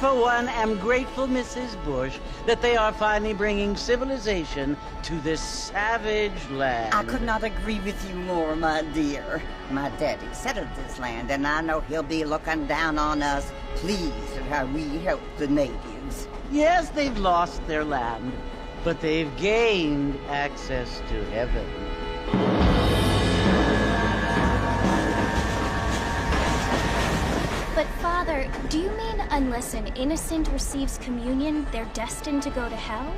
for one, am grateful, Mrs. Bush, that they are finally bringing civilization to this savage land. I could not agree with you more, my dear. My daddy settled this land, and I know he'll be looking down on us, pleased at how we help the natives. Yes, they've lost their land, but they've gained access to heaven. But, Father, do you mean unless an innocent receives communion, they're destined to go to hell?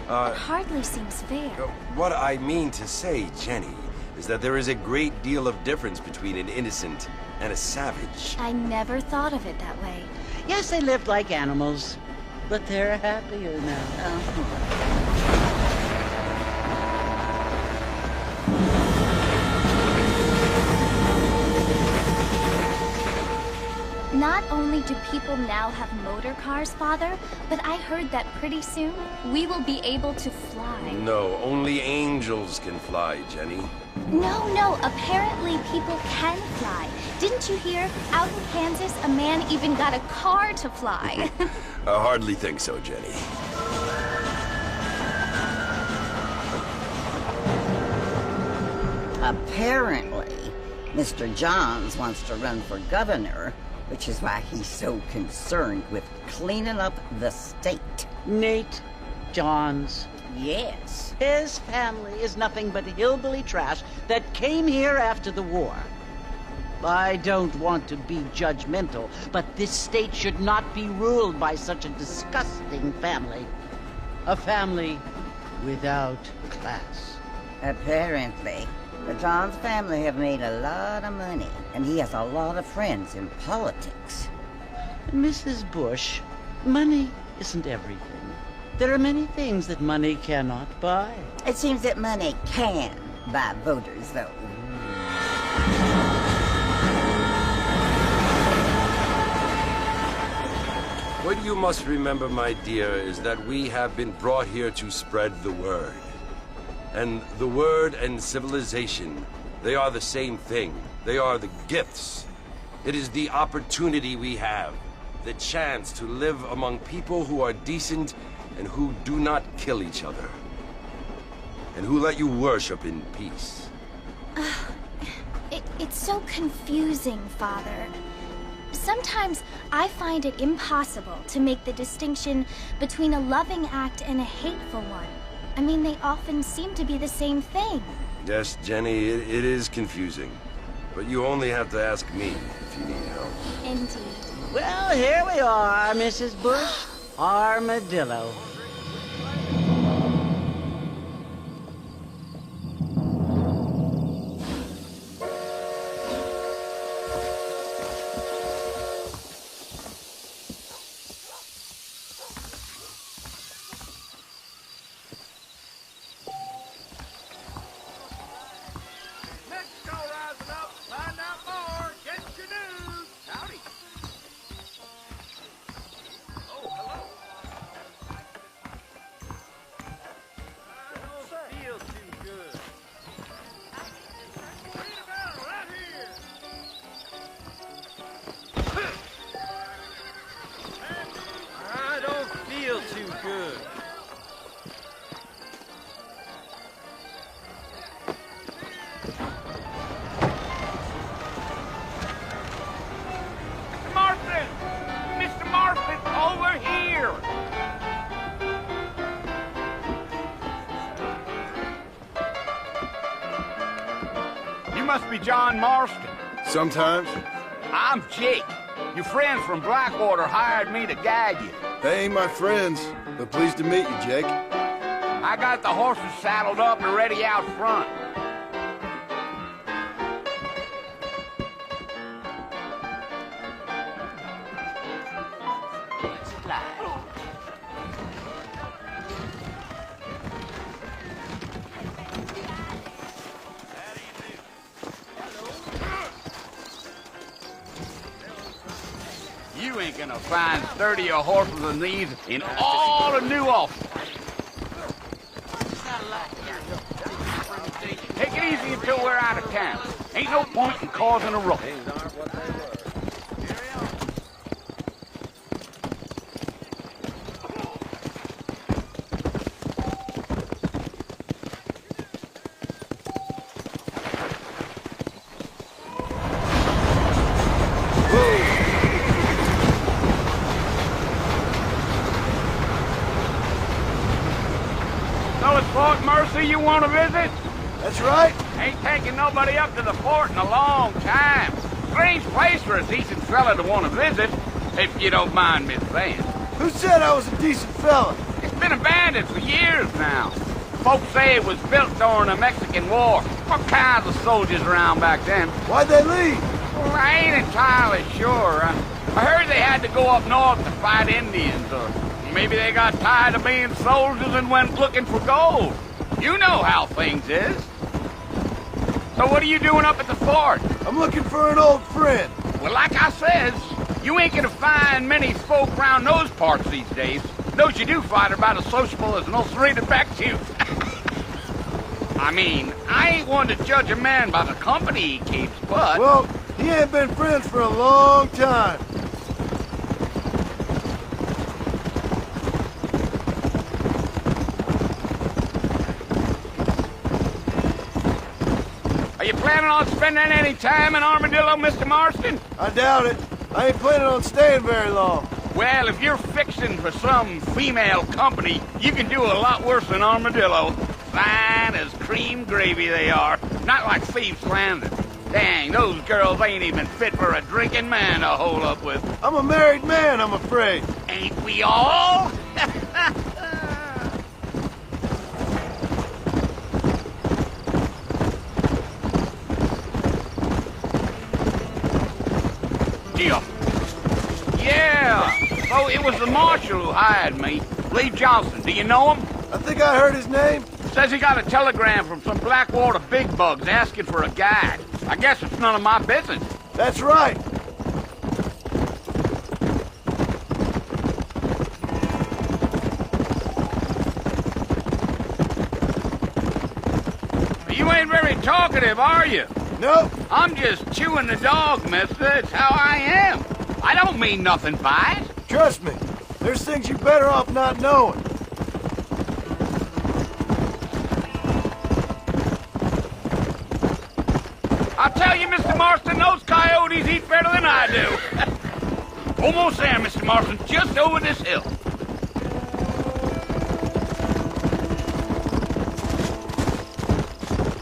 That hardly seems fair. What I mean to say, Jenny, is that there is a great deal of difference between an innocent and a savage. I never thought of it that way. Yes, they lived like animals, but they're happier now. Not only do people now have motor cars, Father, but I heard that pretty soon we will be able to fly. No, only angels can fly, Jenny. No, apparently people can fly. Didn't you hear? Out in Kansas, a man even got a car to fly. I hardly think so, Jenny. Apparently, Mr. Johns wants to run for governor, which is why he's so concerned with cleaning up the state. Nate Johns. Yes. His family is nothing but hillbilly trash that came here after the war. I don't want to be judgmental, but this state should not be ruled by such a disgusting family. A family without class. Apparently. The Johns family have made a lot of money, and he has a lot of friends in politics. Mrs. Bush, money isn't everything. There are many things that money cannot buy. It seems that money can buy voters, though. What you must remember, my dear, is that we have been brought here to spread the word. And the word and civilization, they are the same thing. They are the gifts. It is the opportunity we have, the chance to live among people who are decent and who do not kill each other, and who let you worship in peace. It's so confusing, Father. Sometimes I find it impossible to make the distinction between a loving act and a hateful one. I mean, they often seem to be the same thing. Yes, Jenny, it is confusing. But you only have to ask me if you need help. Indeed. Well, here we are, Mrs. Bush. Armadillo. Must be John Marston. Sometimes. I'm Jake. Your friends from Blackwater hired me to guide you. They ain't my friends, but pleased to meet you, Jake. I got the horses saddled up and ready out front. You ain't gonna find sturdier horses than these in all of New Ulster. Take it easy until we're out of town. Ain't no point in causing a ruckus. see you want to visit? That's right. Ain't taking nobody up to the fort in a long time. Strange place for a decent fella to want to visit, if you don't mind me saying. Who said I was a decent fella? It's been abandoned for years now. Folks say it was built during the Mexican War. What kinds of soldiers around back then? Why'd they leave? Well, I ain't entirely sure. I heard they had to go up north to fight Indians, or maybe they got tired of being soldiers and went looking for gold. You know how things is. So what are you doing up at the fort? I'm looking for an old friend. Well, like I says, you ain't gonna find many folk around those parts these days. Those you do find are about as sociable as an ulcerated back tooth. I mean, I ain't one to judge a man by the company he keeps, but... Well, he ain't been friends for a long time. Are you planning on spending any time in Armadillo, Mr. Marston? I doubt it. I ain't planning on staying very long. Well, if you're fixing for some female company, you can do a lot worse than Armadillo. Fine as cream gravy they are. Not like Thieves' Landing. Dang, those girls ain't even fit for a drinking man to hole up with. I'm a married man, I'm afraid. Ain't we all? Deal. Yeah. So it was the marshal who hired me. Lee Johnson. Do you know him? I think I heard his name. Says he got a telegram from some Blackwater big bugs asking for a guide. I guess it's none of my business. That's right. You ain't very talkative, are you? Nope. I'm just chewing the dog, mister. It's how I am. I don't mean nothing by it. Trust me. There's things you're better off not knowing. I'll tell you, Mr. Marston, those coyotes eat better than I do. Almost there, Mr. Marston, just over this hill.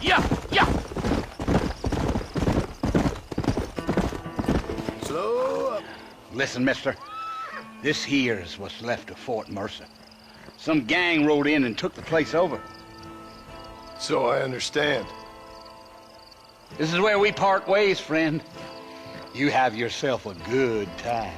Yeah. Slow up. Listen, mister. This here is what's left of Fort Mercer. Some gang rode in and took the place over. So I understand. This is where we part ways, friend. You have yourself a good time.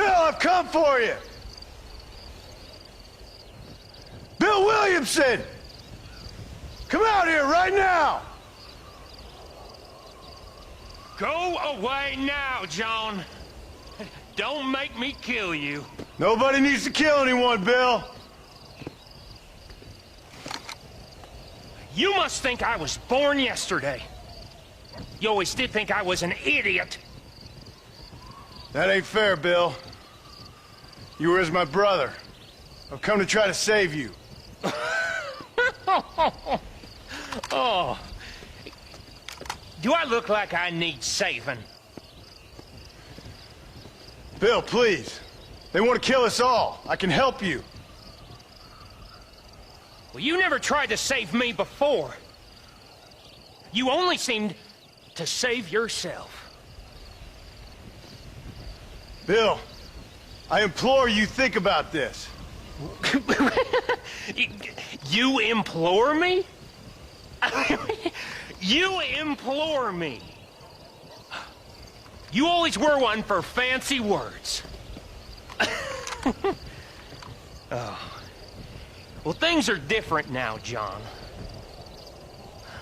I've come for you! Bill Williamson! Come out here right now! Go away now, John. Don't make me kill you. Nobody needs to kill anyone, Bill. You must think I was born yesterday. You always did think I was an idiot. That ain't fair, Bill. You were as my brother. I've come to try to save you. Oh. Do I look like I need saving? Bill, please. They want to kill us all. I can help you. Well, you never tried to save me before. You only seemed to save yourself. Bill, I implore you think about this. You implore me? You implore me? You always were one for fancy words. Oh. Well, things are different now, John.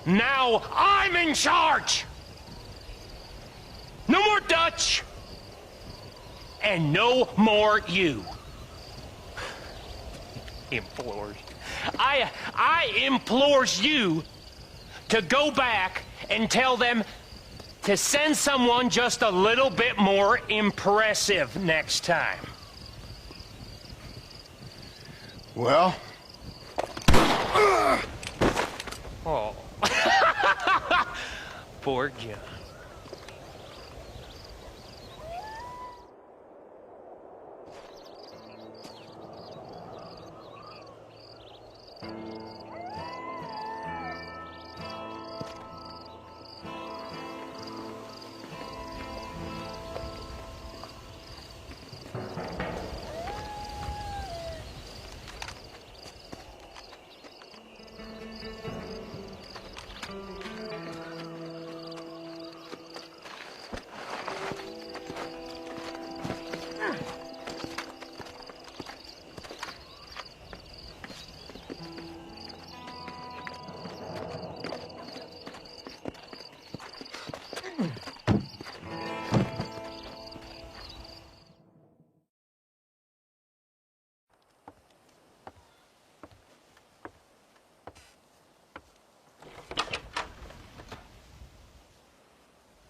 Now I'm in charge! No more Dutch! And no more you. Implores. I implores you to go back and tell them to send someone just a little bit more impressive next time. Well? Oh. Poor John.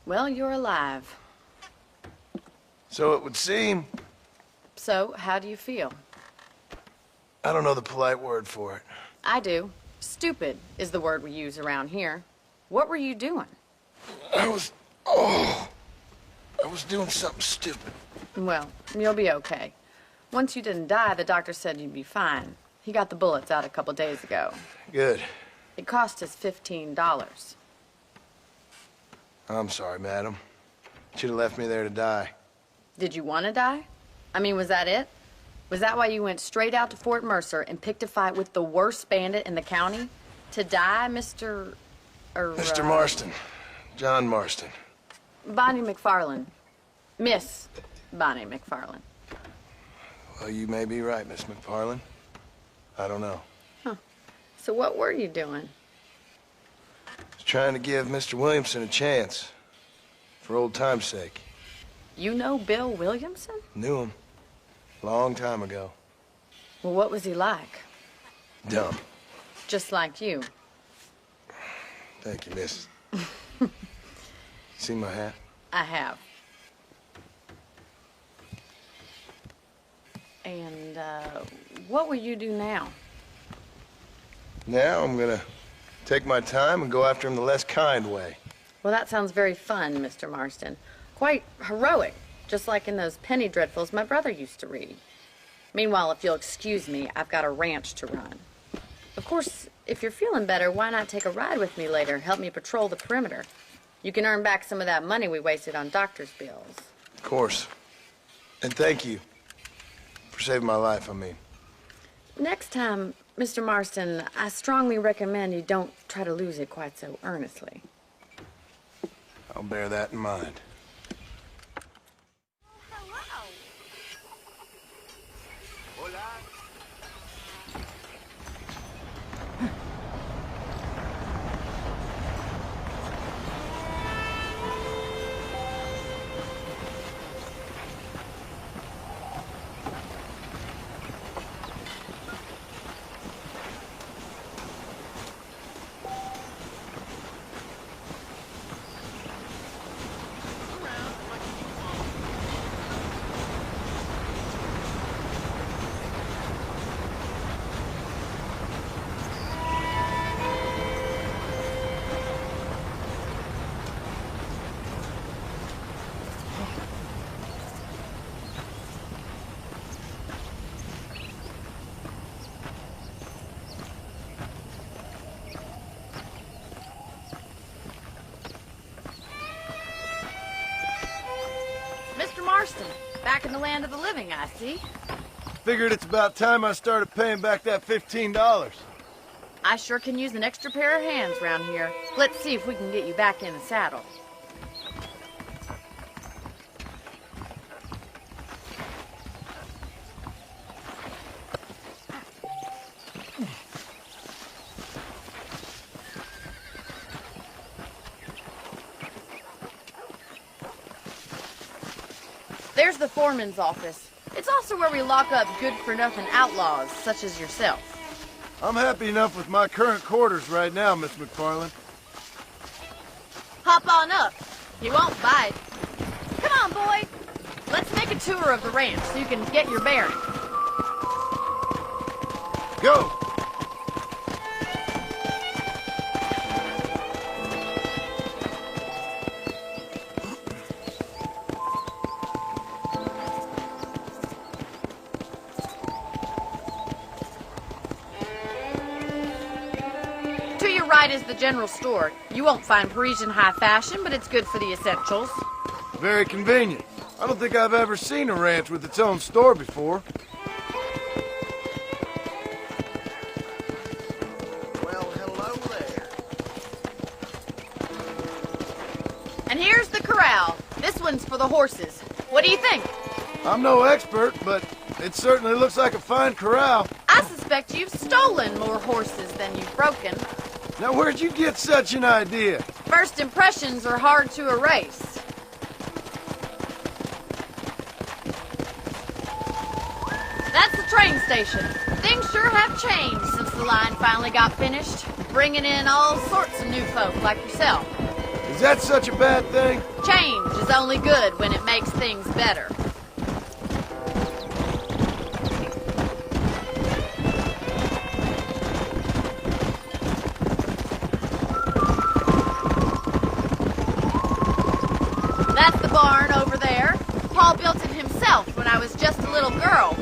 Well, you're alive. So it would seem. So, how do you feel? I don't know the polite word for it. I do. Stupid is the word we use around here. What were you doing? I was doing something stupid. Well, you'll be okay. Once you didn't die, the doctor said you'd be fine. He got the bullets out a couple days ago. Good. It cost us $15. I'm sorry, madam. Should have left me there to die. Did you want to die? I mean, was that it? Was that why you went straight out to Fort Mercer and picked a fight with the worst bandit in the county? To die, Mr. Mr. Marston. John Marston. Bonnie McFarlane. Miss Bonnie McFarlane. Well, you may be right, Miss McFarlane. I don't know. Huh. So what were you doing? I was trying to give Mr. Williamson a chance. For old time's sake. You know Bill Williamson? Knew him. Long time ago. Well, what was he like? Dumb. Just like you. Thank you, miss. See my hat? I have. And, what will you do now? Now I'm gonna take my time and go after him the less kind way. Well, that sounds very fun, Mr. Marston. Quite heroic, just like in those penny dreadfuls my brother used to read. Meanwhile, if you'll excuse me, I've got a ranch to run. Of course, if you're feeling better, why not take a ride with me later? Help me patrol the perimeter. You can earn back some of that money we wasted on doctor's bills. Of course. And thank you. For saving my life, I mean. Next time, Mr. Marston, I strongly recommend you don't try to lose it quite so earnestly. I'll bear that in mind. Mr. Marston, back in the land of the living, I see. Figured it's about time I started paying back that $15. I sure can use an extra pair of hands around here. Let's see if we can get you back in the saddle. There's the foreman's office. It's also where we lock up good-for-nothing outlaws, such as yourself. I'm happy enough with my current quarters right now, Miss McFarland. Hop on up. You won't bite. Come on, boy. Let's make a tour of the ranch so you can get your bearings. Go! Right is the general store. You won't find Parisian high fashion, but it's good for the essentials. Very convenient. I don't think I've ever seen a ranch with its own store before. Well, hello there. And here's the corral. This one's for the horses. What do you think? I'm no expert, but it certainly looks like a fine corral. I suspect you've stolen more horses than you've broken. Now, where'd you get such an idea? First impressions are hard to erase. That's the train station. Things sure have changed since the line finally got finished, bringing in all sorts of new folk like yourself. Is that such a bad thing? Change is only good when it makes things better. That's the barn over there. Paul built it himself when I was just a little girl.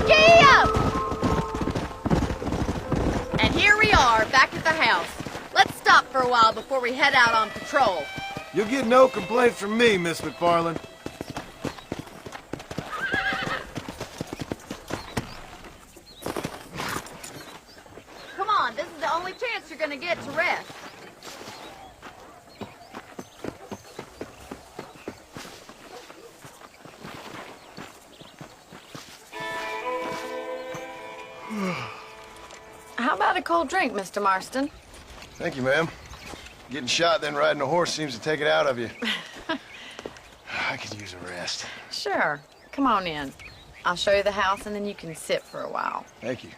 Gee up! And here we are, back at the house. Let's stop for a while before we head out on patrol. You'll get no complaints from me, Miss McFarland. Come on, this is the only chance you're gonna get to rest. How about a cold drink, Mr. Marston? Thank you, ma'am. Getting shot, then riding a horse seems to take it out of you. I could use a rest. Sure. Come on in. I'll show you the house, and then you can sit for a while. Thank you.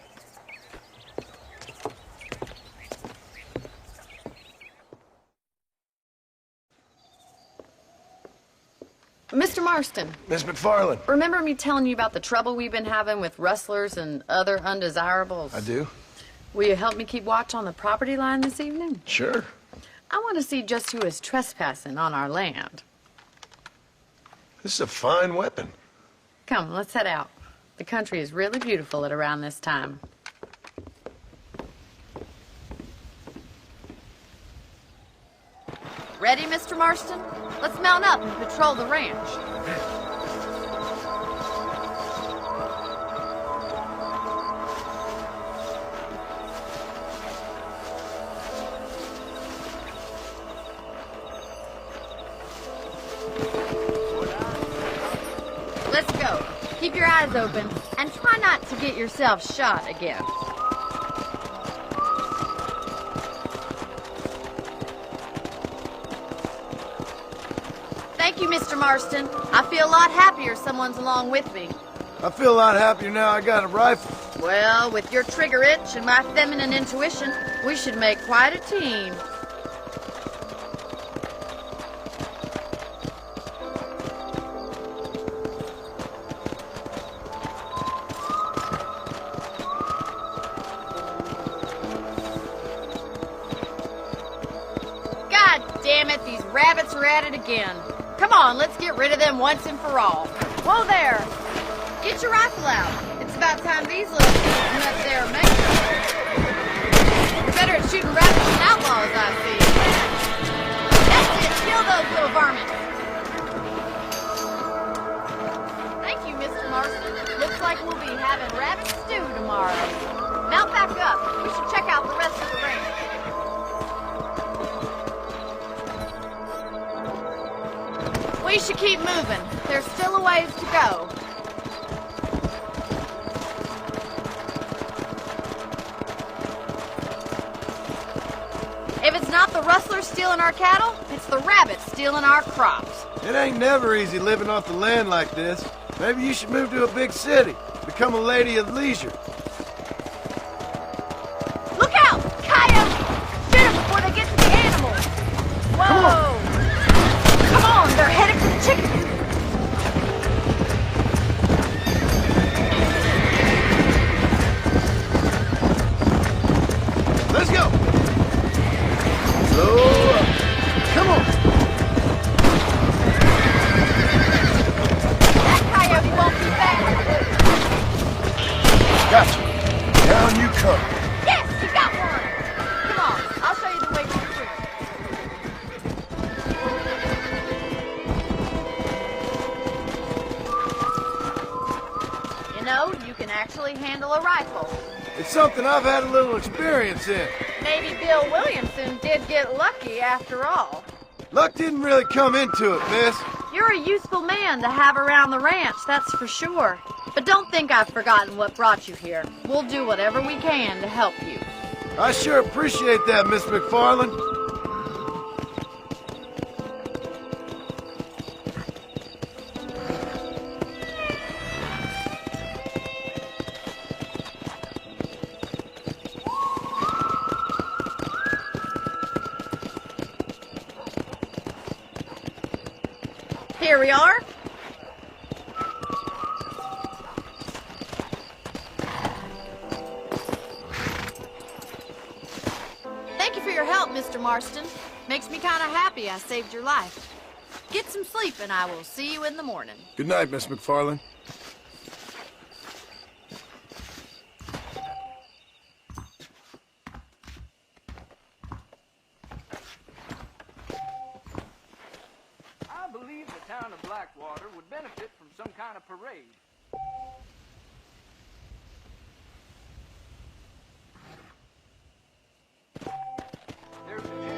Mr. Marston. Miss McFarland. Remember me telling you about the trouble we've been having with rustlers and other undesirables? I do. Will you help me keep watch on the property line this evening? Sure. I want to see just who is trespassing on our land. This is a fine weapon. Come, let's head out. The country is really beautiful at around this time. Ready, Mr. Marston? Let's mount up and patrol the ranch. Let's go. Keep your eyes open and try not to get yourself shot again. Thank you, Mr. Marston. I feel a lot happier someone's along with me. I feel a lot happier now I got a rifle. Well, with your trigger itch and my feminine intuition, we should make quite a team. God damn it, these rabbits are at it again. Come on, let's get rid of them once and for all. Whoa there! Get your rifle out. It's about time these little nuts there are making it. You're better at shooting rabbits than outlaws, I see. That's it, kill those little varmints. like we'll be having rabbit stew tomorrow. Mount back up. We should check out the rest of the range. We should keep moving. There's still a ways to go. If it's not the rustlers stealing our cattle, it's the rabbits stealing our crops. It ain't never easy living off the land like this. Maybe you should move to a big city. Become a lady of leisure. Look out! Coyotes! Shoot them before they get to the animals! Whoa! Come on, they're headed for the chicken! Let's go! Slow up. Come on! That coyote won't be back! Gotcha. Down you come. Yes, you got one! Come on, I'll show you the way through. You know, you can actually handle a rifle. It's something I've had a little experience in. Maybe Bill Williamson did get lucky after all. Luck didn't really come into it, miss. You're a useful man to have around the ranch, that's for sure. But don't think I've forgotten what brought you here. We'll do whatever we can to help you. I sure appreciate that, Miss McFarland. Here we are. Thank you for your help, Mr. Marston. Makes me kind of happy I saved your life. Get some sleep and I will see you in the morning. Good night, Miss McFarland. I believe the town of Blackwater would benefit from some kind of parade. There's a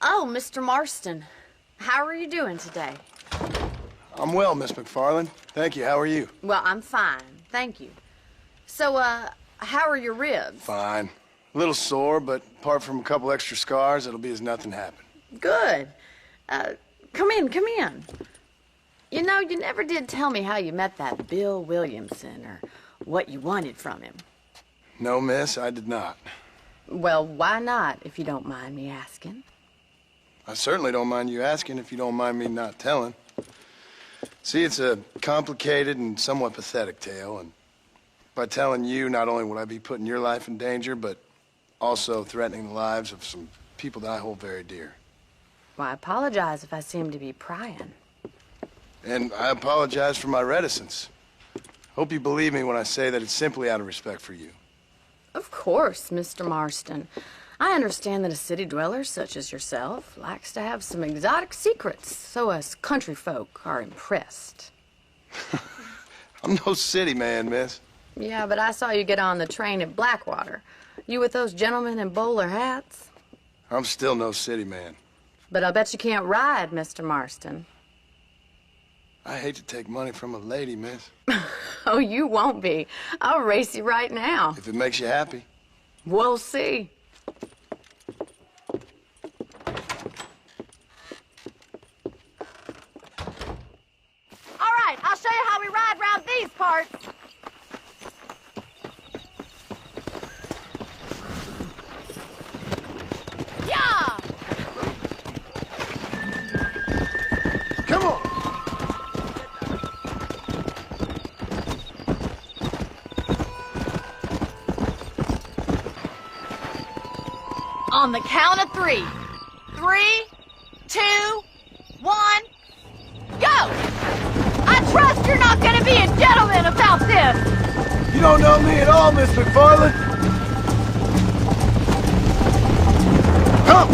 Oh, Mr. Marston. How are you doing today? I'm well, Miss McFarland. Thank you. How are you? Well, I'm fine. Thank you. So, how are your ribs? Fine. A little sore, but apart from a couple extra scars, it'll be as nothing happened. Good. Come in, come in. You know, you never did tell me how you met that Bill Williamson or what you wanted from him. No, miss, I did not. Well, why not, if you don't mind me asking? I certainly don't mind you asking if you don't mind me not telling. See, it's a complicated and somewhat pathetic tale, and by telling you, not only would I be putting your life in danger, but also threatening the lives of some people that I hold very dear. Well, I apologize if I seem to be prying. And I apologize for my reticence. Hope you believe me when I say that it's simply out of respect for you. Of course, Mr. Marston. I understand that a city dweller such as yourself likes to have some exotic secrets, so us country folk are impressed. I'm no city man, miss. Yeah, but I saw you get on the train at Blackwater. You with those gentlemen in bowler hats? I'm still no city man. But I'll bet you can't ride, Mr. Marston. I hate to take money from a lady, miss. Oh, you won't be. I'll race you right now. If it makes you happy. We'll see. All right, I'll show you how we ride round these parts. Yeah! On the count of 3. 3, 2, 1, go! I trust you're not gonna be a gentleman about this! You don't know me at all, Miss McFarland. Come!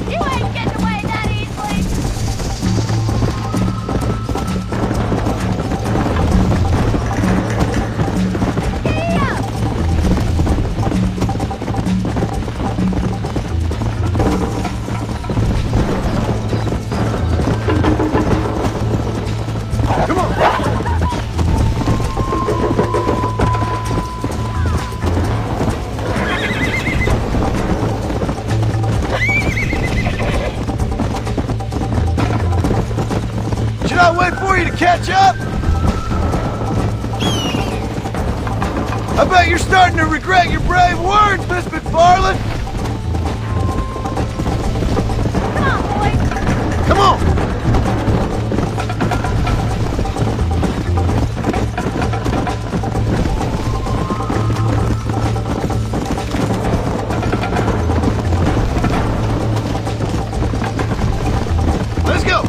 You ain't getting away that easily! Come on! Should I wait for you to catch up? I bet you're starting to regret your brave words, Miss McFarland. Come on, boys! Come on! Let's go!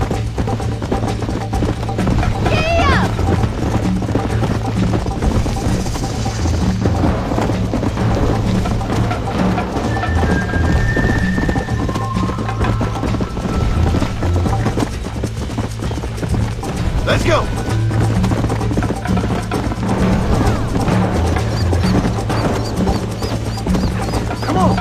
Let's go! Come on!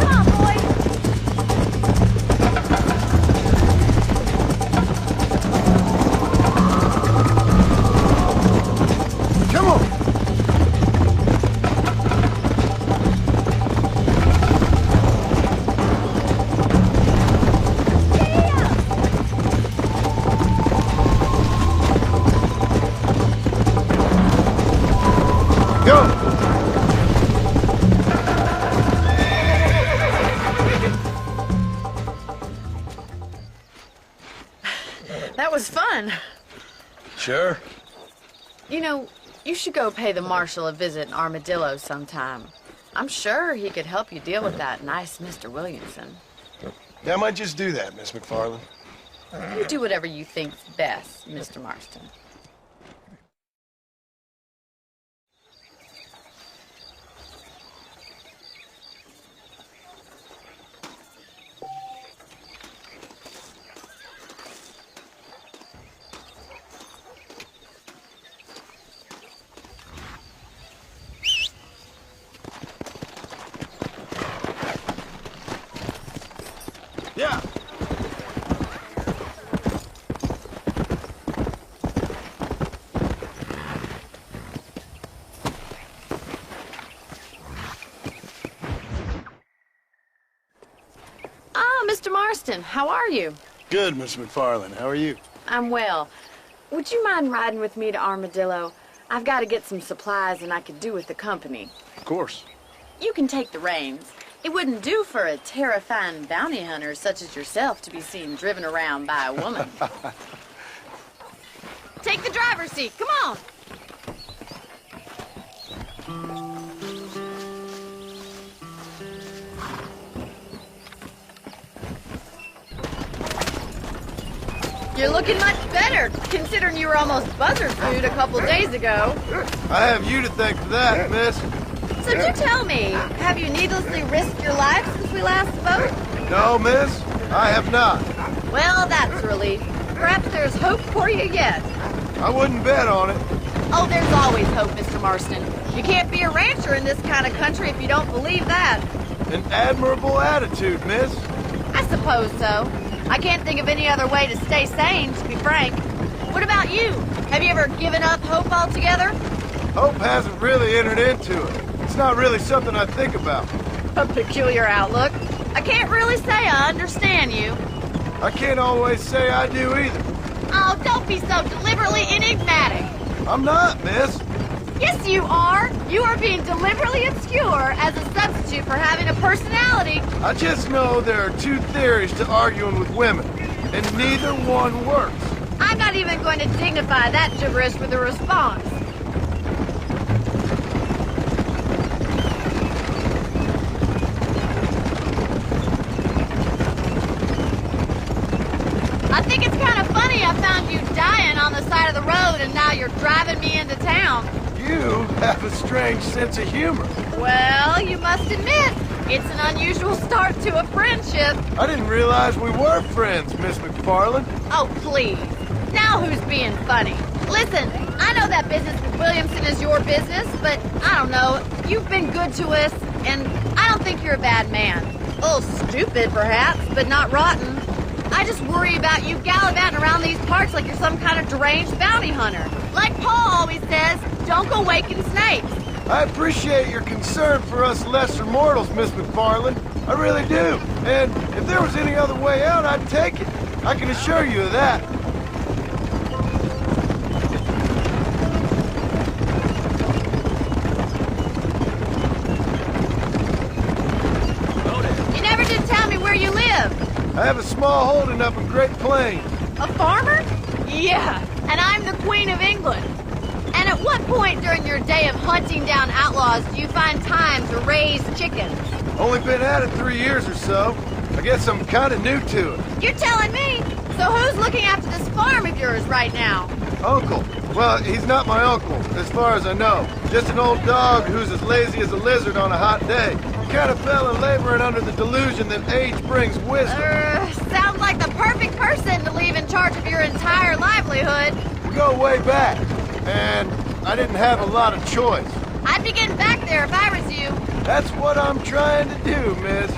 Come on, boys! Come on! Go! That was fun. Sure. You know, you should go pay the marshal a visit in Armadillo sometime. I'm sure he could help you deal with that nice Mr. Williamson. Yeah, I might just do that, Miss McFarland. You do whatever you think's best, Mr. Marston. Yeah. Ah, Mr. Marston, how are you? Good, Miss McFarland. How are you? I'm well. Would you mind riding with me to Armadillo? I've got to get some supplies and I could do with the company. Of course. You can take the reins. It wouldn't do for a terrifying bounty hunter such as yourself to be seen driven around by a woman. Take the driver's seat. Come on. You're looking much better, considering you were almost buzzard food a couple days ago. I have you to thank for that, miss. So do tell me, have you needlessly risked your life since we last spoke? No, miss, I have not. Well, that's a relief. Perhaps there's hope for you yet. I wouldn't bet on it. Oh, there's always hope, Mr. Marston. You can't be a rancher in this kind of country if you don't believe that. An admirable attitude, miss. I suppose so. I can't think of any other way to stay sane, to be frank. What about you? Have you ever given up hope altogether? Hope hasn't really entered into it. It's not really something I think about. A peculiar outlook. I can't really say I understand you. I can't always say I do either. Oh, don't be so deliberately enigmatic. I'm not, miss. Yes, you are. You are being deliberately obscure as a substitute for having a personality. I just know there are two theories to arguing with women, and neither one works. I'm not even going to dignify that gibberish with a response. I think it's kind of funny I found you dying on the side of the road and now you're driving me into town. You have a strange sense of humor. Well, you must admit, it's an unusual start to a friendship. I didn't realize we were friends, Miss McFarland. Oh, please. Now who's being funny? Listen, I know that business with Williamson is your business, but I don't know. You've been good to us, and I don't think you're a bad man. A little stupid, perhaps, but not rotten. I just worry about you gallivanting around these parts like you're some kind of deranged bounty hunter. Like Paul always says, don't go waking snakes. I appreciate your concern for us lesser mortals, Miss McFarland. I really do. And if there was any other way out, I'd take it. I can assure you of that. You never did tell me where you live. I have a small holding up in Great Plains. A farmer? Yeah, and I'm the Queen of England. And at what point during your day of hunting down outlaws do you find time to raise chickens? Only been at it 3 years or so. I guess I'm kind of new to it. You're telling me? So who's looking after this farm of yours right now? Uncle. Well, he's not my uncle, as far as I know. Just an old dog who's as lazy as a lizard on a hot day. The kind of fella laboring under the delusion that age brings wisdom. Sounds like the perfect person to leave in charge of your entire livelihood. We go way back, and I didn't have a lot of choice. I'd be getting back there if I was you. That's what I'm trying to do, miss.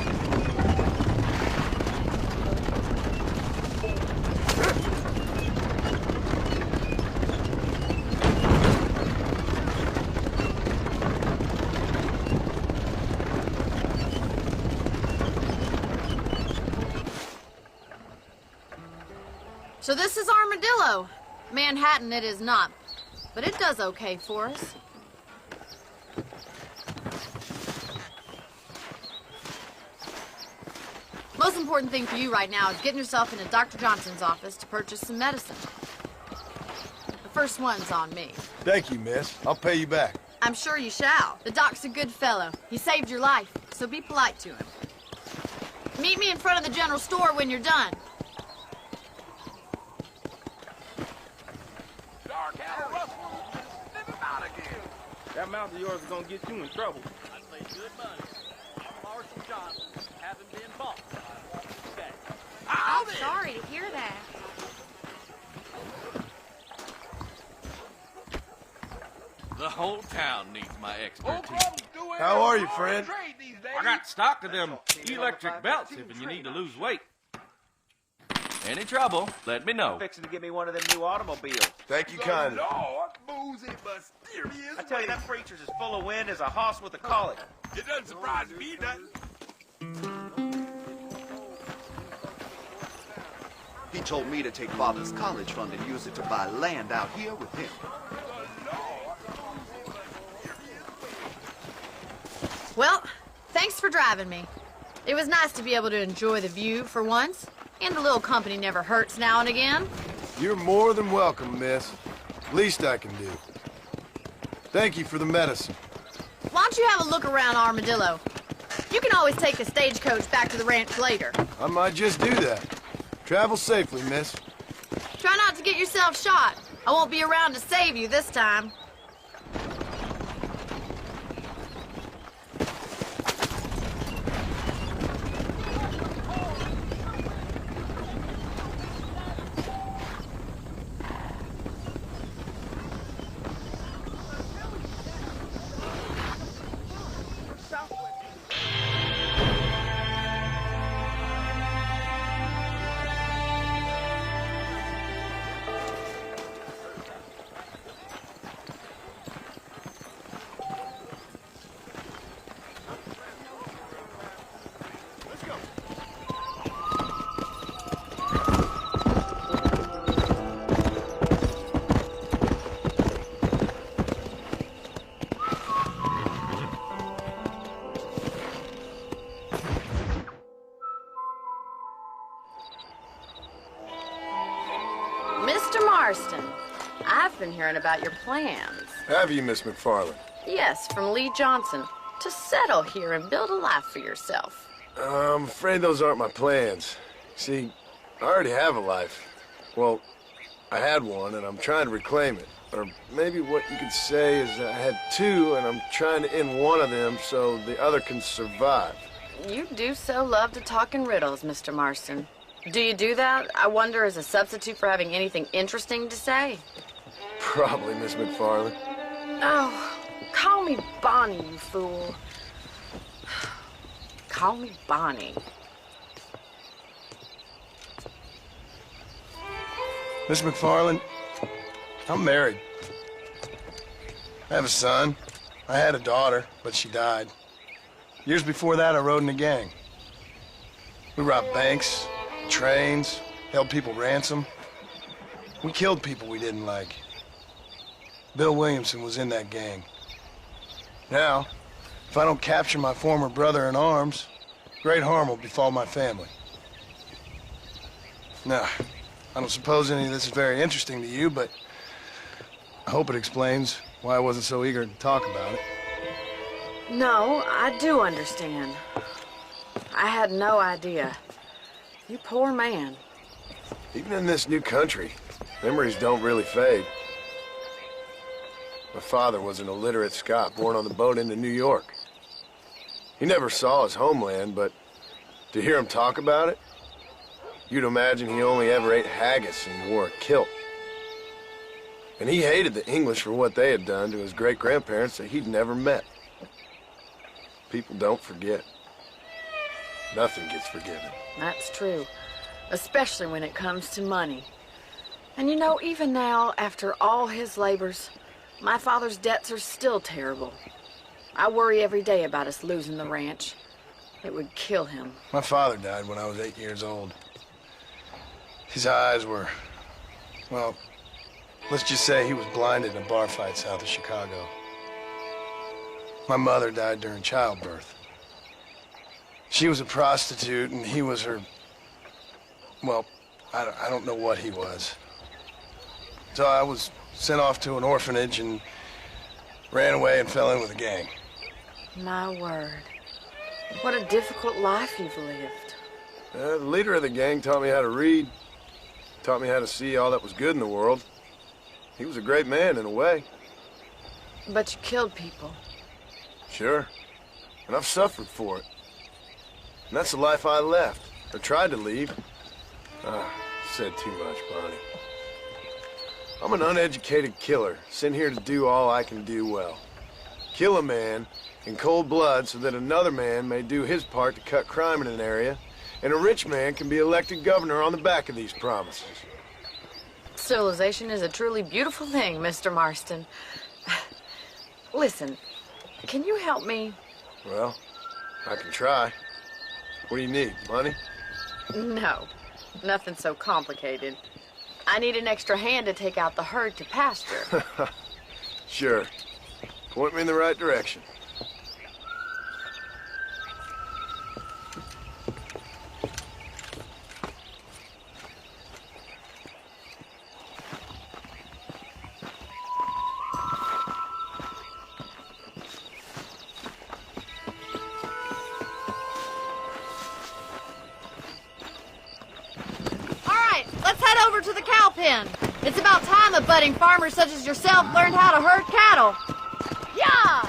So this is Armadillo. Manhattan it is not, but it does okay for us. Most important thing for you right now is getting yourself into Dr. Johnson's office to purchase some medicine. The first one's on me. Thank you, miss. I'll pay you back. I'm sure you shall. The doc's a good fellow. He saved your life, so be polite to him. Meet me in front of the general store when you're done. That mouth of yours is gonna get you in trouble. I'd say good money. John Marston Johnson haven't been bought. Okay. I'm sorry to hear that. The whole town needs my expertise. How are you, friend? I got stock of them electric belts if you need to lose weight. Any trouble, let me know. Fixing to get me one of them new automobiles. Thank you kindly. I tell you, that preacher's as full of wind as a hoss with a colic. It doesn't surprise me, nothing. He told me to take Father's college fund and use it to buy land out here with him. Well, thanks for driving me. It was nice to be able to enjoy the view for once. And a little company never hurts now and again. You're more than welcome, miss. Least I can do. Thank you for the medicine. Why don't you have a look around Armadillo? You can always take a stagecoach back to the ranch later. I might just do that. Travel safely, miss. Try not to get yourself shot. I won't be around to save you this time. I've been hearing about your plans. Have you, Miss McFarland? Yes, from Lee Johnson. To settle here and build a life for yourself. I'm afraid those aren't my plans. See, I already have a life. Well, I had one, and I'm trying to reclaim it. Or maybe what you could say is I had two, and I'm trying to end one of them so the other can survive. You do so love to talk in riddles, Mr. Marston. Do you do that, I wonder, as a substitute for having anything interesting to say? Probably, Miss McFarland. Oh, call me Bonnie, you fool. Call me Bonnie. Miss McFarland, I'm married. I have a son. I had a daughter, but she died. Years before that, I rode in a gang. We robbed banks, trains, held people ransom. We killed people we didn't like. Bill Williamson was in that gang. Now, if I don't capture my former brother-in-arms, great harm will befall my family. Now, I don't suppose any of this is very interesting to you, but I hope it explains why I wasn't so eager to talk about it. No, I do understand. I had no idea. You poor man. Even in this new country, memories don't really fade. My father was an illiterate Scot born on the boat into New York. He never saw his homeland, but to hear him talk about it, you'd imagine he only ever ate haggis and wore a kilt. And he hated the English for what they had done to his great-grandparents that he'd never met. People don't forget. Nothing gets forgiven. That's true. Especially when it comes to money. And you know, even now, after all his labors, my father's debts are still terrible. I worry every day about us losing the ranch. It would kill him. My father died when I was 8 years old. His eyes were, well, let's just say he was blinded in a bar fight south of Chicago. My mother died during childbirth. She was a prostitute, and he was her, well, I don't know what he was. So I was sent off to an orphanage and ran away and fell in with a gang. My word. What a difficult life you've lived. The leader of the gang taught me how to read, taught me how to see all that was good in the world. He was a great man in a way. But you killed people. Sure. And I've suffered for it. And that's the life I left, or tried to leave. Said too much, Bonnie. I'm an uneducated killer, sent here to do all I can do well. Kill a man in cold blood so that another man may do his part to cut crime in an area, and a rich man can be elected governor on the back of these promises. Civilization is a truly beautiful thing, Mr. Marston. Listen, can you help me? Well, I can try. What do you need, money? No, nothing so complicated. I need an extra hand to take out the herd to pasture. Sure. Point me in the right direction. To the cow pen. It's about time a budding farmer such as yourself learned how to herd cattle. Yeah!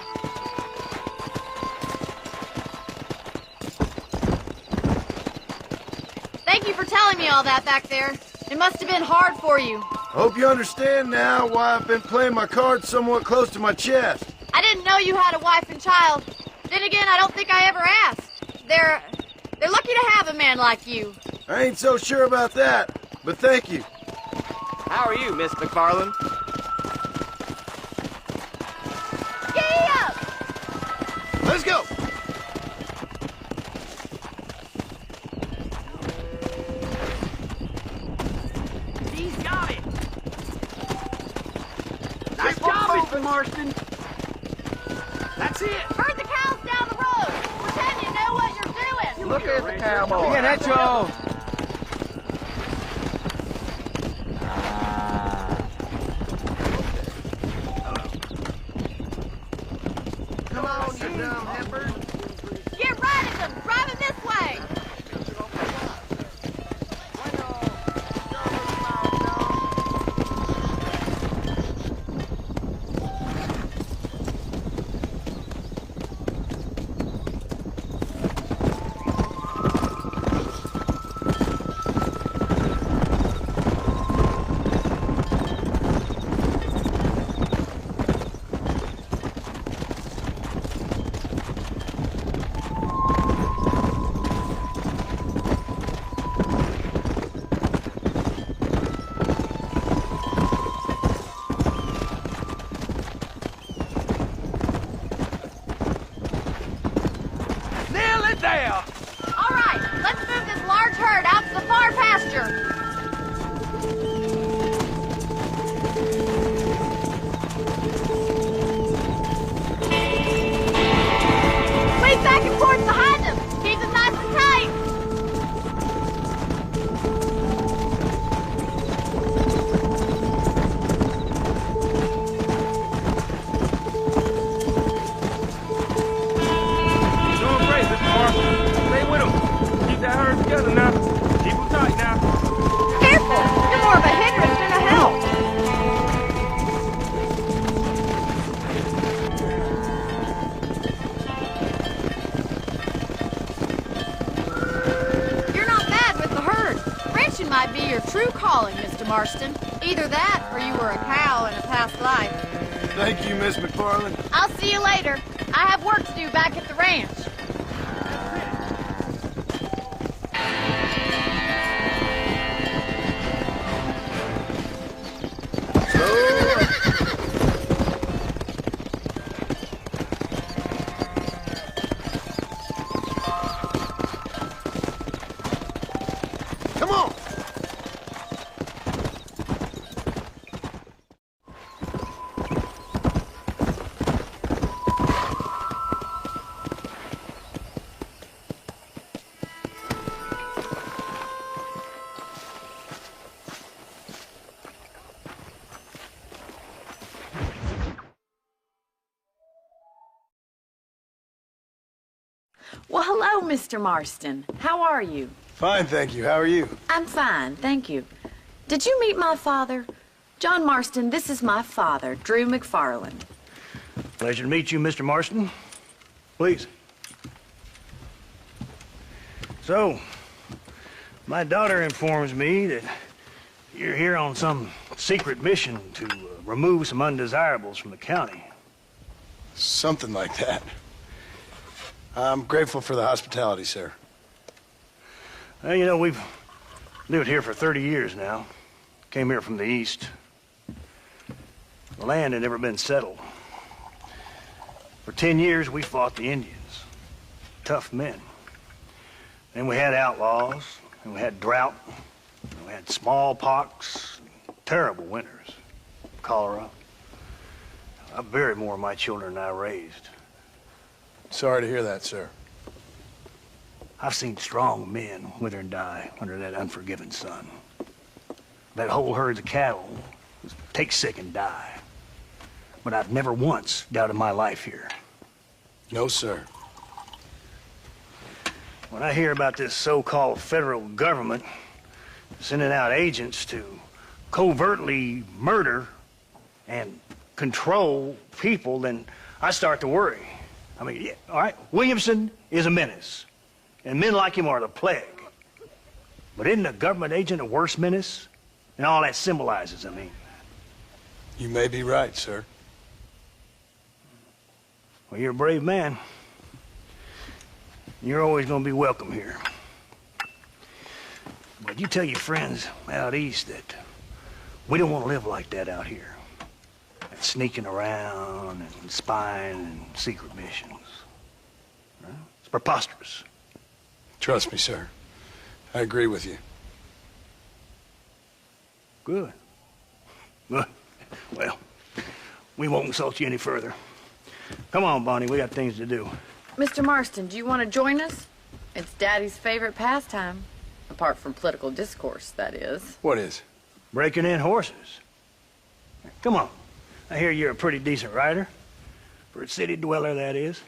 Thank you for telling me all that back there. It must have been hard for you. Hope you understand now why I've been playing my cards somewhat close to my chest. I didn't know you had a wife and child. Then again, I don't think I ever asked. They're lucky to have a man like you. I ain't so sure about that. But thank you. How are you, Miss McFarland? Giddy up! Let's go! He's got it! Nice job, Mr. Marston. That's it! Herd the cows down the road! Pretend you know what you're doing! Look at the cowboy. Look at that, y'all. Come on, you dumb heifer. Get right at them! Drive him this way! All right, let's move this large herd out to the far pasture. Sweep back and forth behind them. Keep them nice and tight. Together now. Keep them tight now. Careful! You're more of a hindrance than a help. You're not bad with the herd. Ranching might be your true calling, Mr. Marston. Either that, or you were a cow in a past life. Thank you, Miss McFarland. I'll see you later. I have work to do back at the ranch. Come on! Well, hello, Mr. Marston. How are you? Fine, thank you. How are you? I'm fine, thank you. Did you meet my father? John Marston, this is my father, Drew McFarland. Pleasure to meet you, Mr. Marston. Please. So, my daughter informs me that you're here on some secret mission to remove some undesirables from the county. Something like that. I'm grateful for the hospitality, sir. Well, you know, we've lived here for 30 years now. Came here from the east. The land had never been settled. For 10 years, we fought the Indians. Tough men. Then we had outlaws, and we had drought, and we had smallpox, terrible winters, cholera. I buried more of my children than I raised. Sorry to hear that, sir. I've seen strong men wither and die under that unforgiving sun. That whole herds of cattle take sick and die. But I've never once doubted my life here. No, sir. When I hear about this so-called federal government sending out agents to covertly murder and control people, then I start to worry. I mean, yeah, all right, Williamson is a menace, and men like him are the plague. But isn't a government agent a worse menace? And all that symbolizes, I mean. You may be right, sir. Well, you're a brave man. You're always going to be welcome here. But you tell your friends out east that we don't want to live like that out here. That sneaking around and spying and secret missions. Right? It's preposterous. Trust me, sir. I agree with you. Good. Good. Well, we won't insult you any further. Come on, Bonnie, we got things to do. Mr. Marston, do you want to join us? It's Daddy's favorite pastime. Apart from political discourse, that is. What is? Breaking in horses. Come on. I hear you're a pretty decent rider. For a city dweller, that is.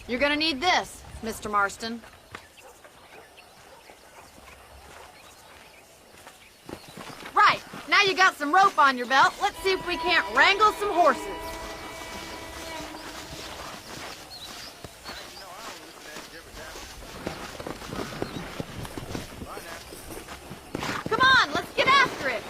You're gonna need this, Mr. Marston. Right, now you got some rope on your belt, let's see if we can't wrangle some horses. Come on, let's get after it.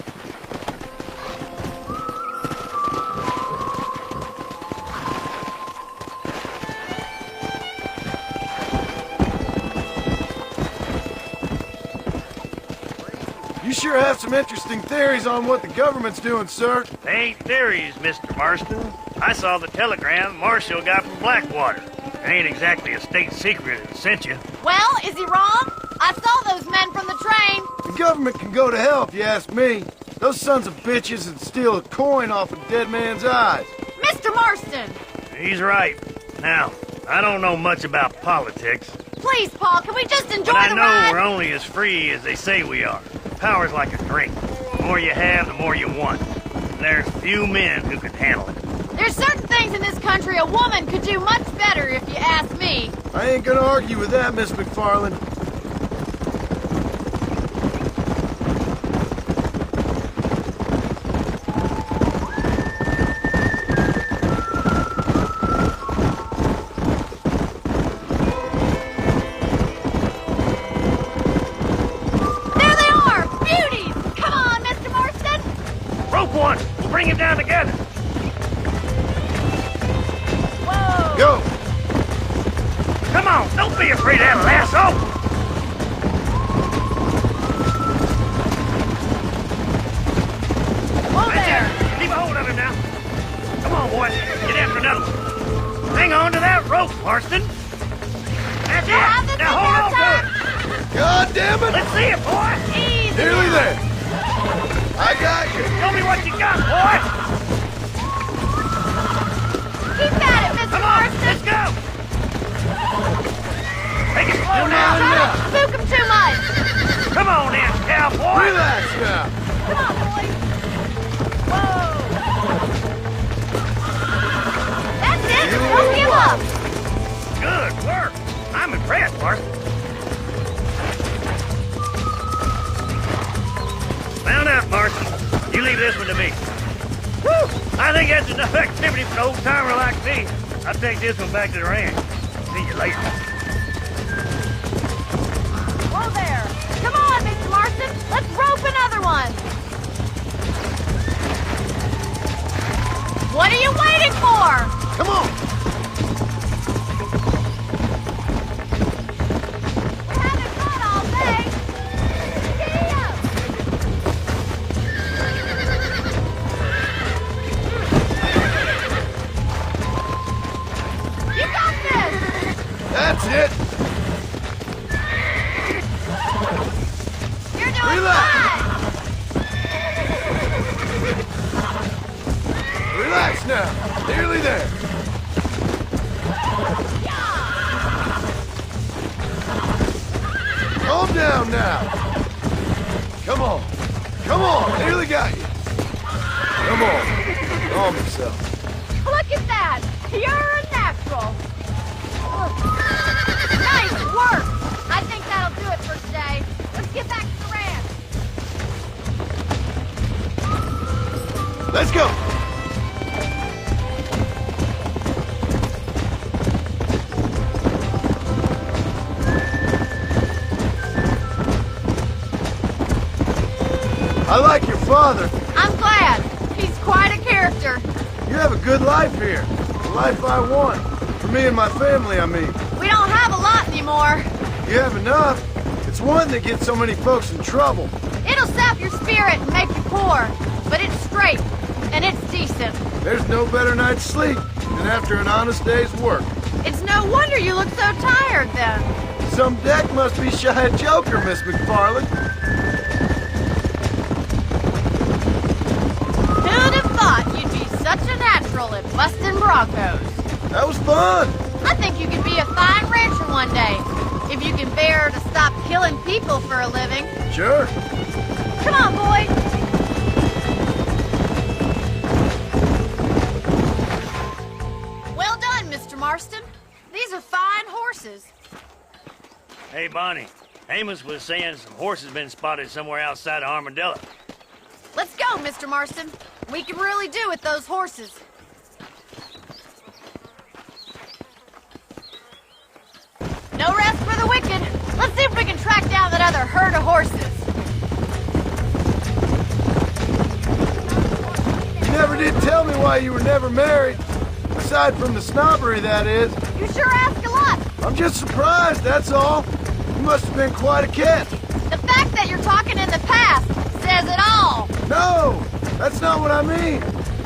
You sure have some interesting theories on what the government's doing, sir. They ain't theories, Mr. Marston. I saw the telegram Marshall got from Blackwater. It ain't exactly a state secret that sent you. Well, is he wrong? I saw those men from the train. The government can go to hell if you ask me. Those sons of bitches would steal a coin off a dead man's eyes. Mr. Marston! He's right. Now, I don't know much about politics. Please, Paul, can we just enjoy but I the know ride? we're only as free as they say we are. Power's like a drink. The more you have, the more you want. There's few men who can handle it. There's certain things in this country a woman could do much better, if you ask me. I ain't gonna argue with that, Miss McFarland. There they are! Beauties! Come on, Mr. Marston! Rope one! We'll bring him down together! Whoa! Go! Come on! Don't be afraid of that lasso! Whoa there! Keep a hold of him now. Come on, boy. Get after another one. Hang on to that rope, Marston. That's it. Now hold on to it. God damn it! Let's see it, boy. Easy! Nearly there. I got you. Show me what you got, boy. Keep at it, Mr. Come on, Marston! let's go. Take it slow Come now. on Try now. not to spook him too much! Come on in, cowboy. Relax now. Come on, boys! Whoa! That's it! Don't give up! Good work. I'm impressed, Marston. Found out, Marston. You leave this one to me. Whew! I think that's enough activity for an old-timer like me. I'll take this one back to the ranch. See you later. Whoa there! Come on, Mr. Marston! Let's rope another one! What are you waiting for? Come on. We haven't fun all day! Giddy up! You got this! That's it. You're doing Relax. fine! Relax now. Nearly there. Calm down now. Come on. Come on. Nearly got you. Come on. Calm yourself. Look at that! You're a natural! Nice work! I think that'll do it for today. Let's get back to the ranch. Let's go. I like your father. I'm glad. He's quite a character. You have a good life here. The life I want. For me and my family, I mean. We don't have a lot anymore. You have enough. It's one that gets so many folks in trouble. It'll sap your spirit and make you poor. But it's straight. And it's decent. There's no better night's sleep than after an honest day's work. It's no wonder you look so tired then. Some deck must be shy of Joker, Miss McFarland. Who'd have thought you'd be such a natural at busting Broncos? That was fun. I think you could be a fine rancher one day, if you can bear to stop killing people for a living. Sure. Come on, boy. Well done, Mr. Marston. These are fine horses. Hey, Bonnie. Amos was saying some horses been spotted somewhere outside of Armadillo. Let's go, Mr. Marston. We can really do with those horses. No rest for the wicked. Let's see if we can track down that other herd of horses. You never did tell me why you were never married. Aside from the snobbery, that is. You sure ask a lot. I'm just surprised, that's all. You must have been quite a catch. The fact that you're talking in the past says it all. No, that's not what I mean.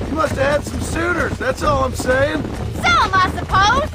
You must have had some suitors, that's all I'm saying. Some, I suppose.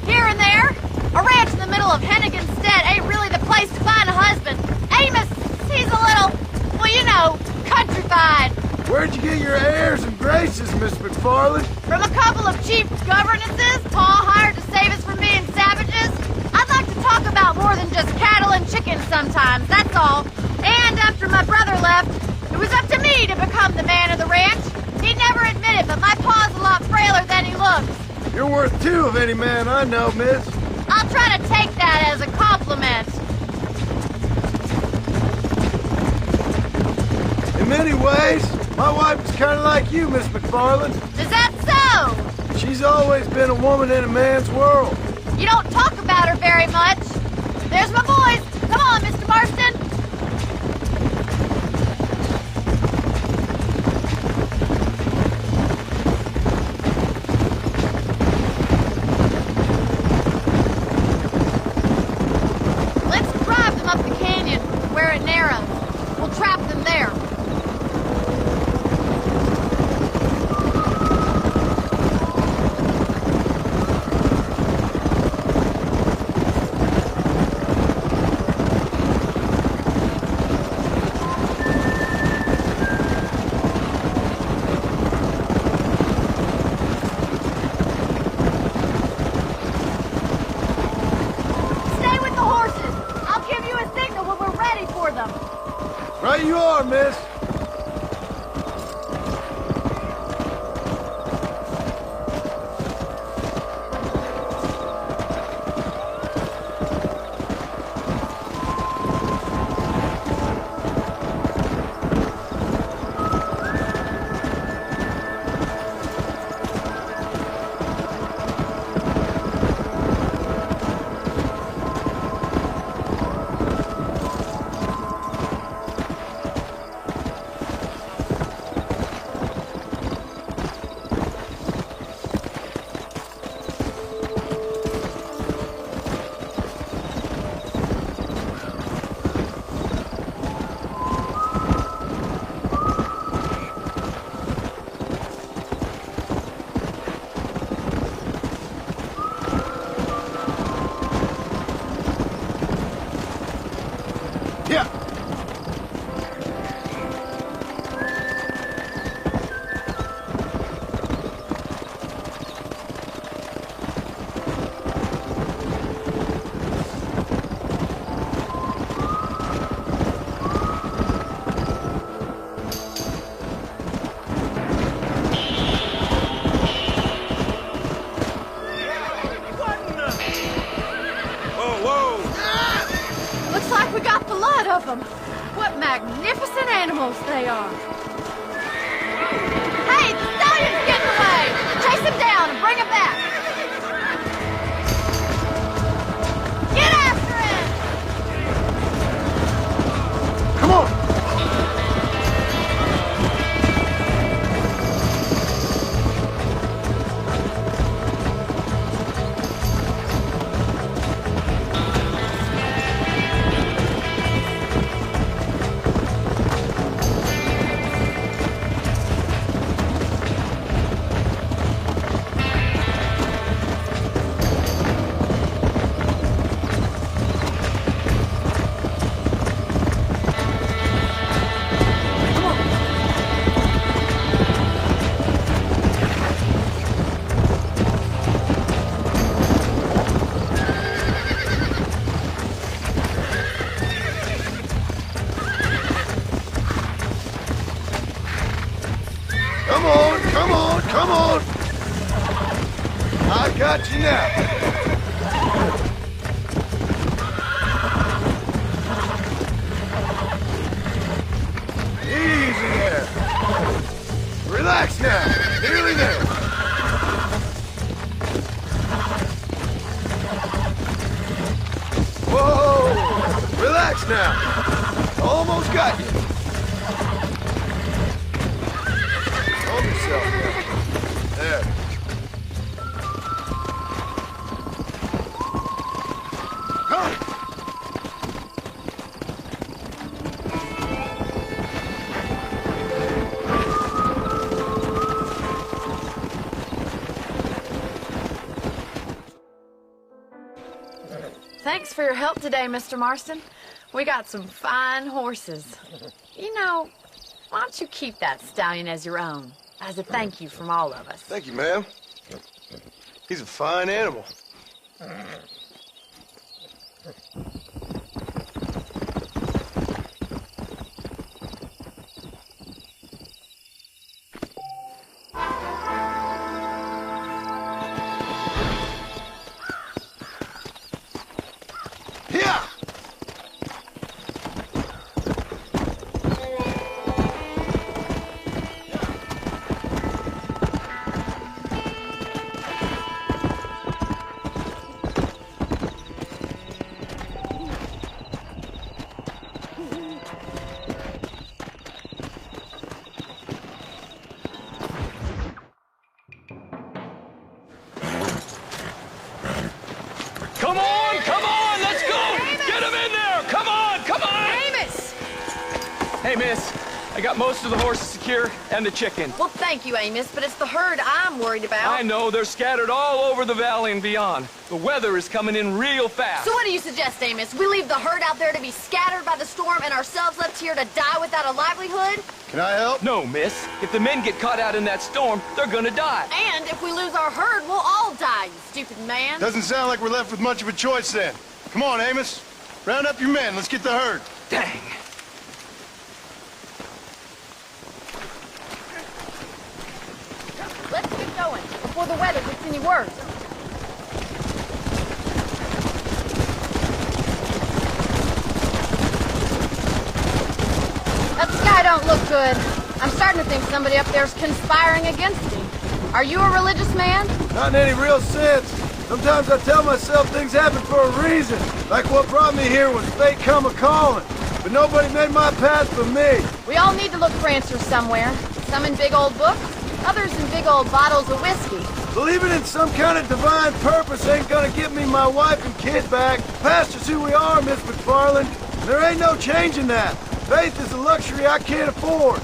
Here and there. A ranch in the middle of Hennigan's Stead ain't really the place to find a husband. Amos, he's a little, well, you know, countrified. Where'd you get your airs and graces, Miss McFarland? From a couple of cheap governesses Paul hired to save us from being savages. I'd like to talk about more than just cattle and chickens sometimes, that's all. And after my brother left, it was up to me to become the man of the ranch. He'd never admit it, but my pa's a lot frailer than he looks. You're worth two of any man I know, miss. I'll try to take that as a compliment. In many ways, my wife is kind of like you, Miss McFarland. Is that so? She's always been a woman in a man's world. You don't talk about her very much. There's my boys. Come on, Mr. Marston. Let's drive them up the canyon where it narrows. We'll trap them there. Stay with the horses. I'll give you a signal when we're ready for them. Right you are, miss. Yeah. Looks like we got the lot of them. What magnificent animals they are. Hey, the stallion's getting away! Chase him down and bring him back! Get after him! Come on! got you now. Easy there. Relax now. Nearly there. Whoa! Relax now. Almost got you. Hold yourself there. There. Thanks for your help today, Mr. Marston. We got some fine horses. You know, why don't you keep that stallion as your own, as a thank you from all of us? Thank you, ma'am. He's a fine animal. Come on, let's go! Amos! Get him in there! Come on, come on! Amos! Hey, miss. I got most of the horses secure and the chicken. Well, thank you, Amos, but it's the herd I'm worried about. I know, they're scattered all over the valley and beyond. The weather is coming in real fast. So what do you suggest, Amos? We leave the herd out there to be scattered by the storm and ourselves left here to die without a livelihood? Can I help? No, miss. If the men get caught out in that storm, they're gonna die. And if we lose our herd, we'll all die, you stupid man. Doesn't sound like we're left with much of a choice then. Come on, Amos. Round up your men. Let's get the herd. Dang. Let's get going before the weather gets any worse. That sky don't look good. I'm starting to think somebody up there's conspiring against me. Are you a religious man? Not in any real sense. Sometimes I tell myself things happen for a reason. Like what brought me here was fate come a-calling. But nobody made my path for me. We all need to look for answers somewhere. Some in big old books, others in big old bottles of whiskey. Believing in some kind of divine purpose ain't gonna get me my wife and kid back. Past is who we are, Miss McFarland. There ain't no changing that. Faith is a luxury I can't afford.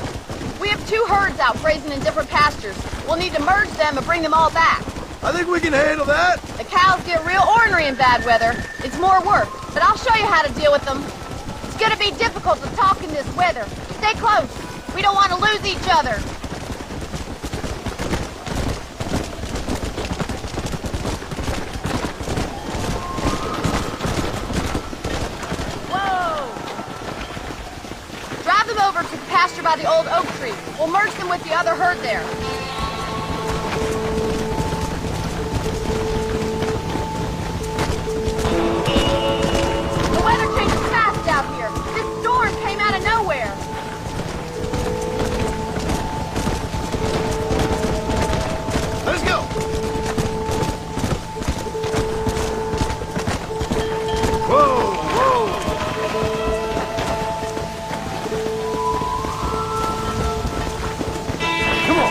We have 2 herds out grazing in different pastures. We'll need to merge them and bring them all back. I think we can handle that. The cows get real ornery in bad weather. It's more work, but I'll show you how to deal with them. It's gonna be difficult to talk in this weather. Stay close. We don't want to lose each other. Whoa! Drive them over to the pasture by the old oak tree. We'll merge them with the other herd there. The weather changes fast out here. This storm came out of nowhere. Let's go. Whoa, whoa. Come on.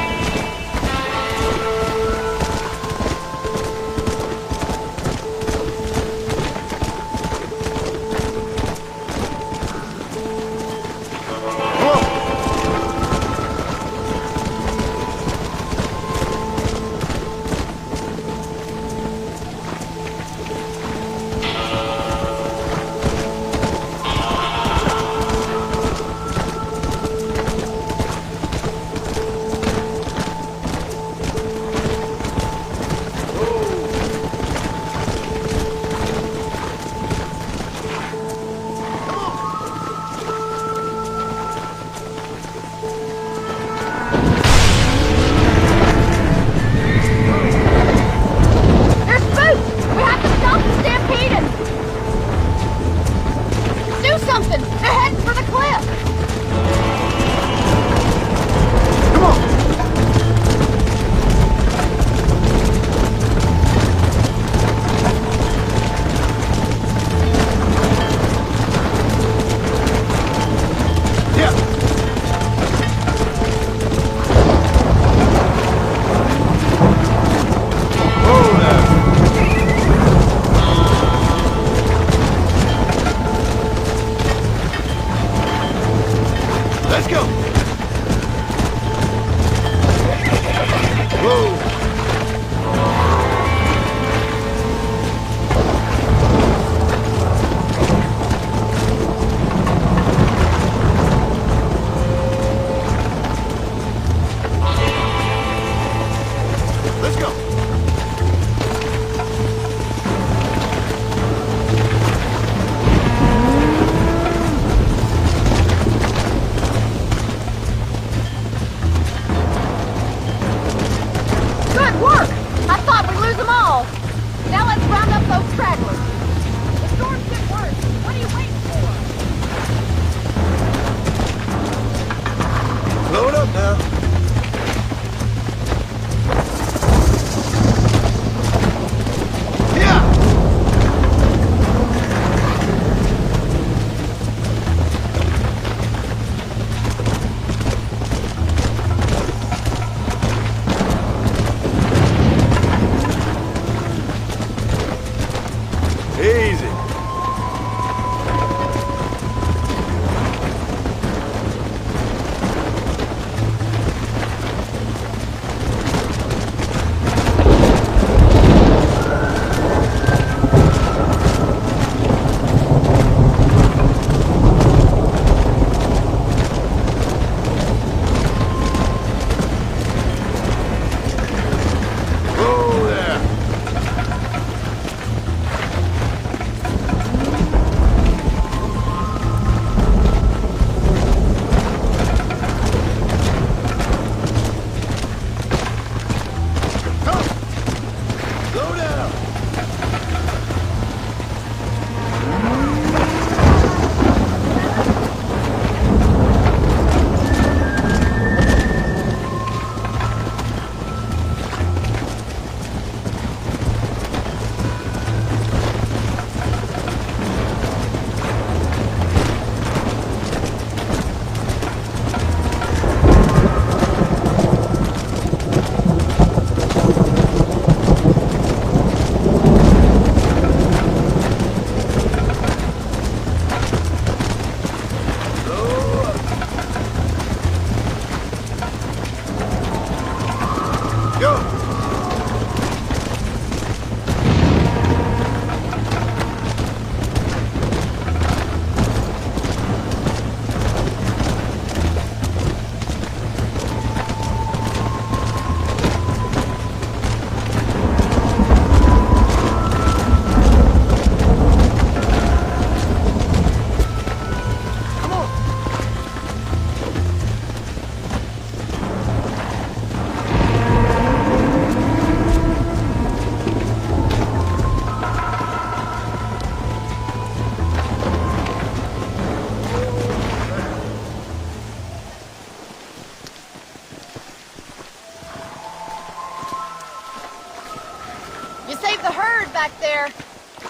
back there.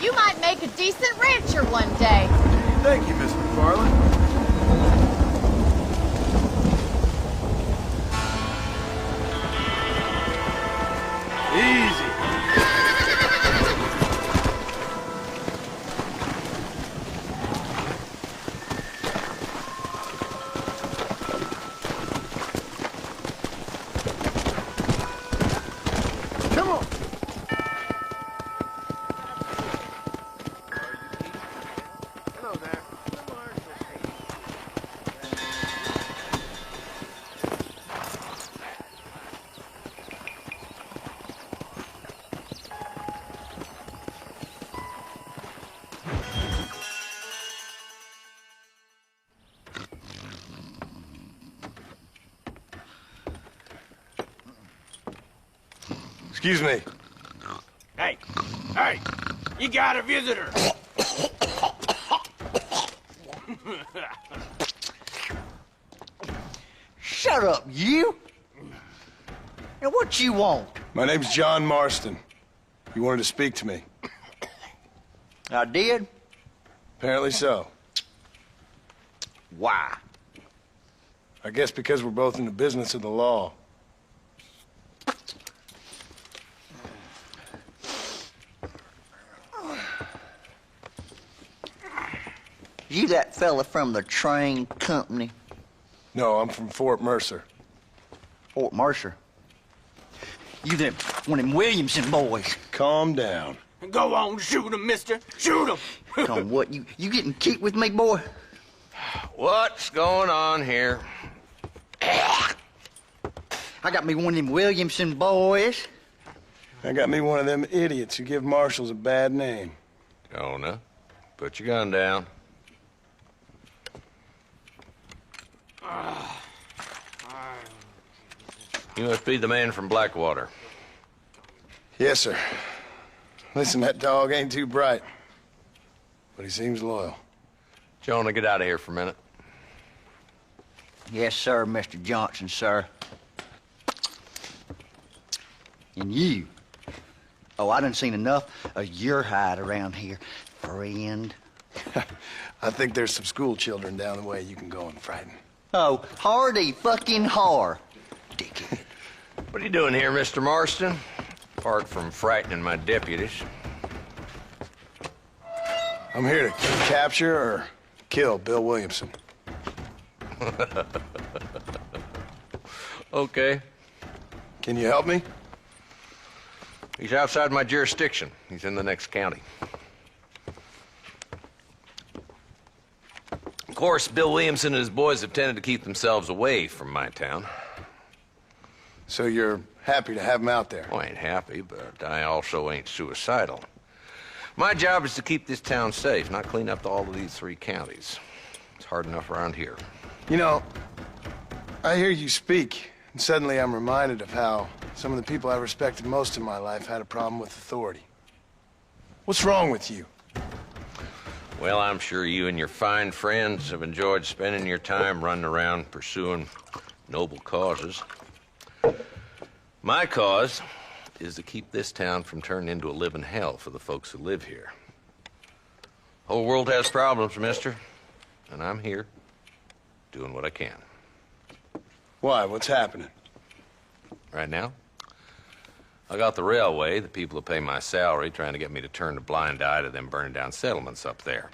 You might make a decent rancher one day. Thank you, Miss McFarland. Easy. Come on. Hello there. Excuse me. Hey, hey, you got a visitor. Shut up, you! Now, what you want? My name's John Marston. You wanted to speak to me. I did? Apparently so. Why? I guess because we're both in the business of the law. You that fella from the train company? No, I'm from Fort Mercer. Fort Mercer? You them one of them Williamson boys. Calm down. Go on, shoot him, mister. Shoot him. Come on, what, you getting kicked with me, boy? What's going on here? I got me one of them Williamson boys. I got me one of them idiots who give marshals a bad name. Jonah, put your gun down. You must be the man from Blackwater. Yes, sir. Listen, that dog ain't too bright, but he seems loyal. Jonah, get out of here for a minute. Yes, sir, Mr. Johnson, sir. And you. Oh, I done seen enough of your hide around here, friend. I think there's some school children down the way you can go and frighten. Oh, hardy fucking har. Dickhead. What are you doing here, Mr. Marston? Apart from frightening my deputies. I'm here to capture or kill Bill Williamson. Okay. Can you help me? He's outside my jurisdiction. He's in the next county. Of course, Bill Williamson and his boys have tended to keep themselves away from my town. So you're happy to have him out there? Well, I ain't happy, but I also ain't suicidal. My job is to keep this town safe, not clean up all of these 3 counties. It's hard enough around here. You know, I hear you speak, and suddenly I'm reminded of how some of the people I respected most in my life had a problem with authority. What's wrong with you? Well, I'm sure you and your fine friends have enjoyed spending your time running around pursuing noble causes. My cause is to keep this town from turning into a living hell for the folks who live here. Whole world has problems, mister, and I'm here doing what I can. Why? What's happening? Right now, I got the railway, the people who pay my salary, trying to get me to turn a blind eye to them burning down settlements up there.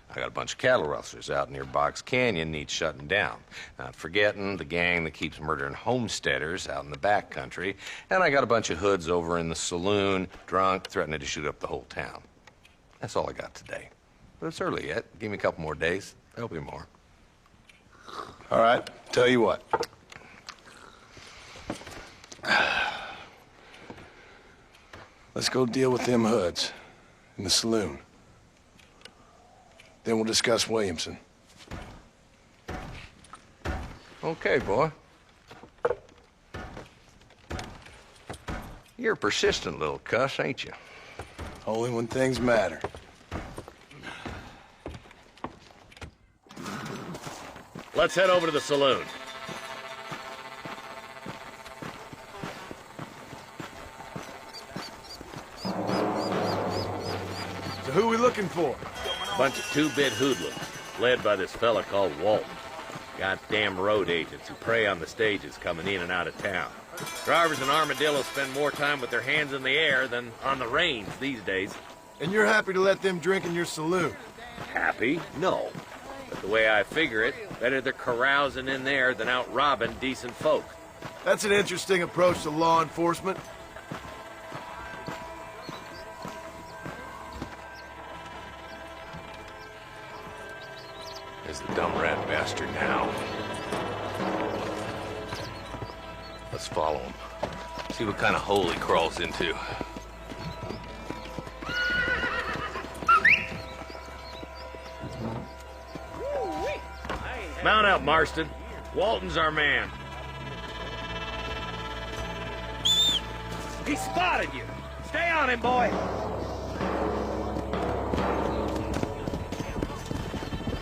I got a bunch of cattle rustlers out near Box Canyon needs shutting down. Not forgetting the gang that keeps murdering homesteaders out in the back country. And I got a bunch of hoods over in the saloon, drunk, threatening to shoot up the whole town. That's all I got today. But it's early yet. Give me a couple more days. There'll be more. All right, tell you what. Let's go deal with them hoods in the saloon. Then we'll discuss Williamson. Okay, boy. You're a persistent little cuss, ain't you? Only when things matter. Let's head over to the saloon. who we looking for? Bunch of two-bit hoodlums, led by this fella called Walton. Goddamn road agents who prey on the stages coming in and out of town. Drivers in Armadillo spend more time with their hands in the air than on the reins these days. And you're happy to let them drink in your saloon? Happy? No. But the way I figure it, better they're carousing in there than out robbing decent folk. That's an interesting approach to law enforcement. There's the dumb rat bastard now. Let's follow him. See what kind of hole he crawls into. Mount out, Marston. Walton's our man. He spotted you. Stay on him, boy.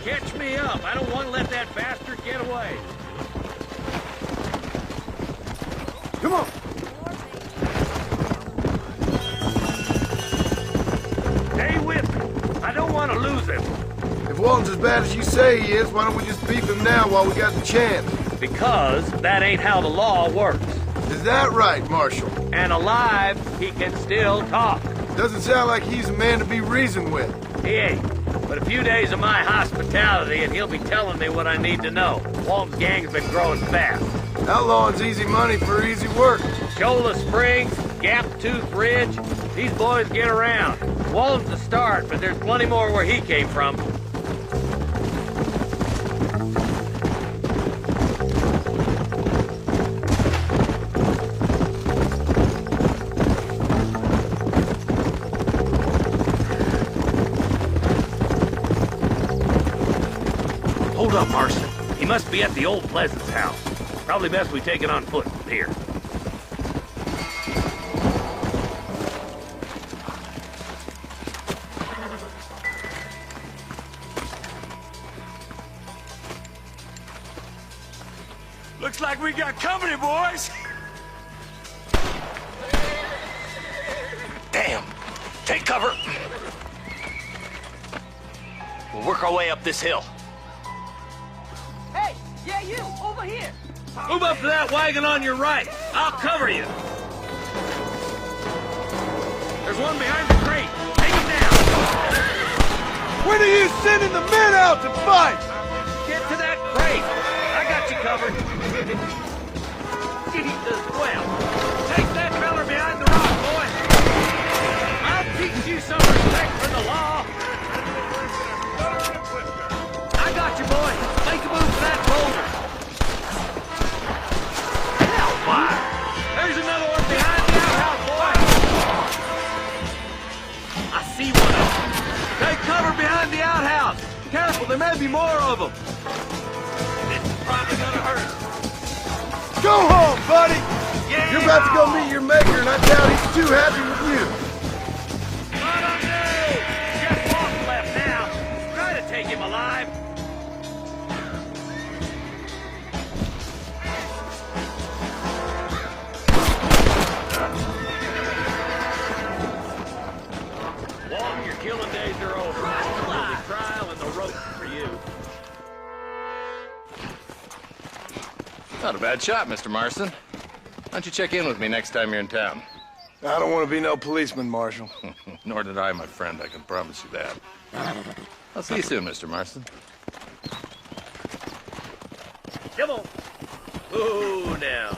Catch me up. I don't want to let that bastard get away. Come on. Stay with me. I don't want to lose him. If Walton's as bad as you say he is, why don't we just beef him now while we got the chance? Because that ain't how the law works. Is that right, Marshal? And alive, he can still talk. Doesn't sound like he's a man to be reasoned with. He ain't. But a few days of my hospitality and he'll be telling me what I need to know. Walton's gang's been growing fast. Outlawing's easy money for easy work. Shola Springs, Gap Tooth Ridge, these boys get around. Walton's the start, but there's plenty more where he came from. Hold up, Marston. He must be at the old Pleasance house. Probably best we take it on foot from here. Looks like we got company, boys. Damn! Take cover! We'll work our way up this hill. Hey, yeah, you, over here. Move up to that wagon on your right. I'll cover you. There's one behind the crate. Take him down. When are you sending the men out to fight? Get to that crate. I got you covered. Jesus, well. Take that feller behind the rock, boy. I'll teach you some respect for the law. I got you, boy. Make a move for that boulder. Hellfire! There's another one behind the outhouse, boy. I see one of them. Take cover behind the outhouse. Careful, there may be more of them. This is probably gonna hurt. Go home, buddy! Yeah! You're about to go meet your maker, and I doubt he's too happy with you. What on do? Just Walton left now. Try to take him alive. Walton, your killing days are over. The trial and the rope for you. Not a bad shot, Mr. Marston. Why don't you check in with me next time you're in town? I don't want to be no policeman, Marshal. Nor did I, my friend. I can promise you that. I'll see you soon, Mr. Marston. Come on. Ooh, now.